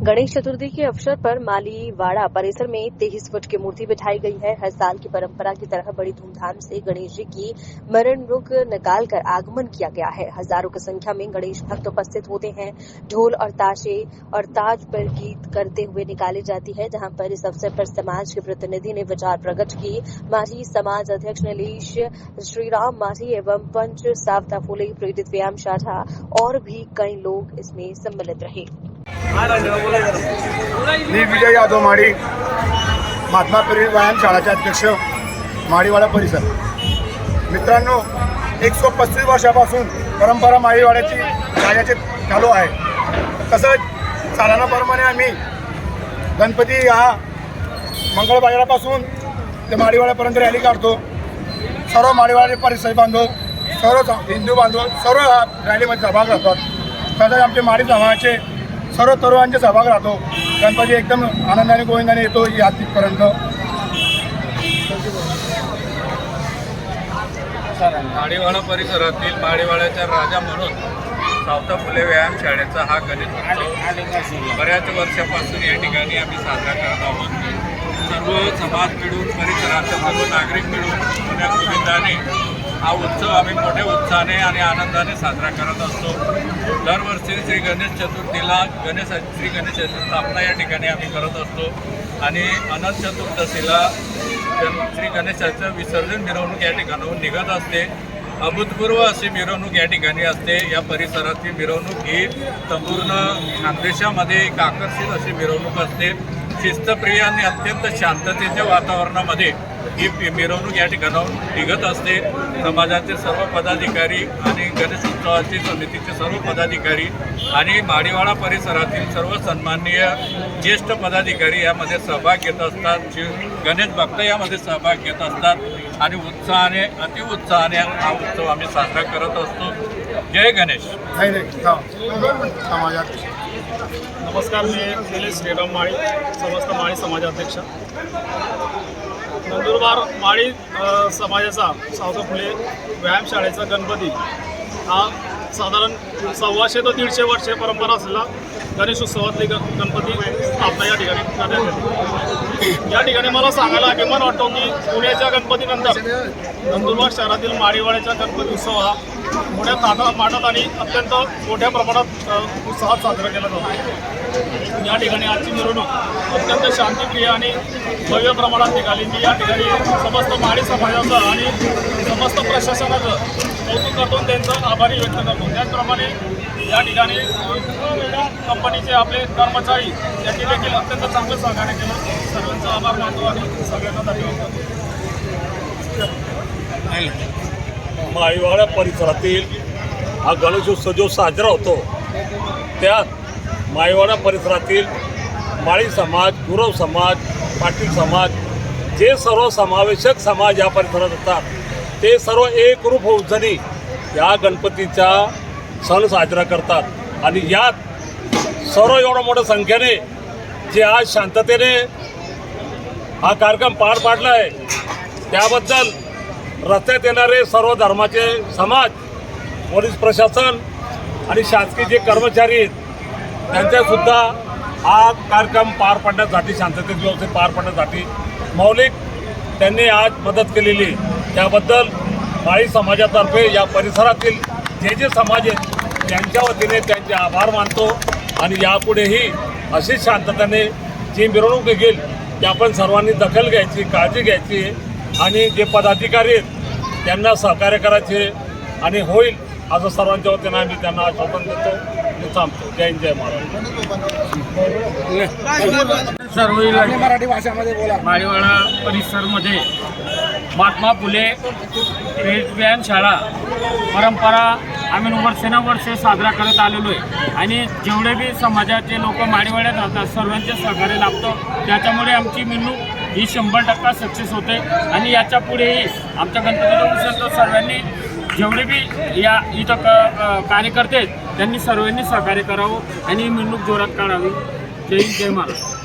गणेश चतुर्थी के अवसर पर मालीवाड़ा परिसर में 23 फुट की मूर्ति बिठाई गई है। हर साल की परंपरा की तरह बड़ी धूमधाम से गणेश जी की मरण रुग निकालकर आगमन किया गया है। हजारों की संख्या में गणेश भक्त उपस्थित होते हैं। ढोल और ताशे और ताज पर गीत करते हुए निकाली जाती है। जहां पर इस अवसर पर समाज के प्रतिनिधि ने विचार प्रकट की। माझी समाज अध्यक्ष नीलेश श्रीराम माझी एवं पंच सावता फुले, प्रेरित व्यायाम शाखा और भी कई लोग इसमें सम्मिलित रहे। मी विजय यादव माडी, महात्मा प्रेरित व्यायाम शाळाचे अध्यक्ष, माडीवाडा परिसर। मित्रांनो, 135 वर्षापासून परंपरा माडीवाड्याची कार्याचे चालू आहे। तसंच सालानाप्रमाणे आम्ही गणपती हा मंगळ बाजारापासून ते माडीवाड्यापर्यंत रॅली काढतो। सर्व माडीवाडे परिसर बांधव, सर्व हिंदू बांधव सर्व रॅलीमध्ये सहभाग राहतात। तसंच आमचे माडी समाजाचे सर्व तरुणांचे सहभाग राहतो। गणपती एकदम आनंदाने गोविंदाने येतो या तिथपर्यंत। माडीवाडा परिसरातील माडीवाड्याचा राजा म्हणून सावता फुले व्यायाम शाळेचा हा गणेश उत्सव बऱ्याच वर्षापासून या ठिकाणी आम्ही साजरा करत आहोत। सर्व समाज मिळून, परिसरातील सर्व नागरिक मिळून मोठ्या गोविंदाने हा उत्सव आम्ही मोठ्या उत्साहाने आणि आनंदाने साजरा करत असतो। दरवर्षी श्री गणेश चतुर्थीला श्री गणेशाची स्थापना या ठिकाणी आम्ही करत असतो आणि अनंत चतुर्दशीला श्री गणेशाचं विसर्जन मिरवणूक या ठिकाणाहून निघत असते। अभूतपूर्व अशी मिरवणूक या ठिकाणी असते। या परिसरातील मिरवणूक ही संपूर्ण खानदेशामध्ये एक आकर्षित अशी मिरवणूक असते। शिस्तप्रिय आणि अत्यंत शांततेच्या वातावरणामध्ये ही मिरवणूक या ठिकाणाहून निघत असते। समाजाचे सर्व पदाधिकारी आणि गणेश उत्सवाची समितीचे सर्व पदाधिकारी आणि माडीवाडा परिसरातील सर्व सन्माननीय ज्येष्ठ पदाधिकारी यामध्ये सहभाग घेत असतात। गणेश भक्त यामध्ये सहभाग घेत असतात आणि उत्साहाने अतिउत्साहाने हा उत्सव आम्ही साजरा करत असतो। जय गणेश। नमस्कार, मी नीलेश श्रीराम माळी, समस्त माळी समाजाध्यक्ष। नंदुरबार माळी समाजाचा सावता फुले व्यायामशाळेचा गणपती हा साधारण 125 ते 150 वर्षे परंपरा असलेला गणेश उत्सवातली गणपती स्थापना या ठिकाणी करण्यात येते। या ठिकाणी मला सांगायला अभिमान वाटतो की पुण्याच्या गणपतीनंतर नंदुरबार शहरातील माडीवाड्याचा गणपती उत्सव हा मोठ्या थाटामाटात आणि अत्यंत मोठ्या प्रमाणात उत्साहात साजरा केला जातो। या ठिकाणी आजची मिरवणूक अत्यंत शांतिप्रिय आणि भव्य प्रमाणात निघाली। मी या ठिकाणी समस्त माडी समाजाचं आणि समस्त प्रशासनाचं कौतुक करतो, त्यांचं आभारी व्यक्त करतो। त्याचप्रमाणे या ठिकाणी कंपनीचे आपले कर्मचारी यांनी देखील अत्यंत चांगलं सहकार्य केलं। सर्वांचा आभार मानतो आणि सगळ्यांना धन्यवाद देतो। माळीवाडा परिसरातील हा गणेशोत्सव जो साजरा होतो त्यात माळीवाडा परिसरातील माळी समाज, गुरव समाज, पाटील समाज, जे सर्व समावेशक समाज या परिसरात असतात ते सर्व एकरूप होऊन या गणपतीचा सण साजरा करतात। आणि यात सर्व एवढ्या मोठ्या संख्येने जे आज शांततेने हा कार्यक्रम पार पाडला आहे त्याबद्दल रस्त्यात येणारे सर्व धर्माचे समाज, पोलीस प्रशासन आणि शासकीय जे कर्मचारी आहेत त्यांच्यासुद्धा हा कार्यक्रम पार पाडण्यासाठी, शांततेत व्यवस्थित पार पाडण्यासाठी मौलिक त्यांनी आज मदत केलेली, त्याबद्दल माळी समाजातर्फे या परिसरातील जे समाज आहेत त्यांच्या वतीने त्यांचे आभार मानतो। आणि यापुढेही अशीच शांततेने जी मिरवणूक निघेल ती आपण सर्वांनी दखल घ्यायची, काळजी घ्यायची आणि जे पदाधिकारी आहेत त्यांना सहकार्य करायचे आणि होईल असं सर्वांच्या वतीनं आम्ही त्यांना आश्वासन देतो आणि थांबतो। जय हिंद, जय महाराष्ट्र। सर्व मराठी भाषेमध्ये बोला। माळीवाडा परिसरमध्ये महात्मा फुले व्यायामशाळा परंपरा आम्ही वर्षानुवर्षे साजरा करत आलेलो आहे आणि जेवढे बी समाजाचे लोक माळीवाड्यात राहतात सर्वांचे सहकार्य लाभतं। त्याच्यामुळे आमची मिरवणूक ही 100% सक्सेस होते आणि याच्या पुढेही आमच्या गणपतीचा उत्सव सर्वांनी जेवढे बी या इथं कार्यकर्ते आहेत त्यांनी सर्वांनी सहकार्य करावं आणि मिरवणूक जोरात काढावी। जय हिंद, जय महाराष्ट्र।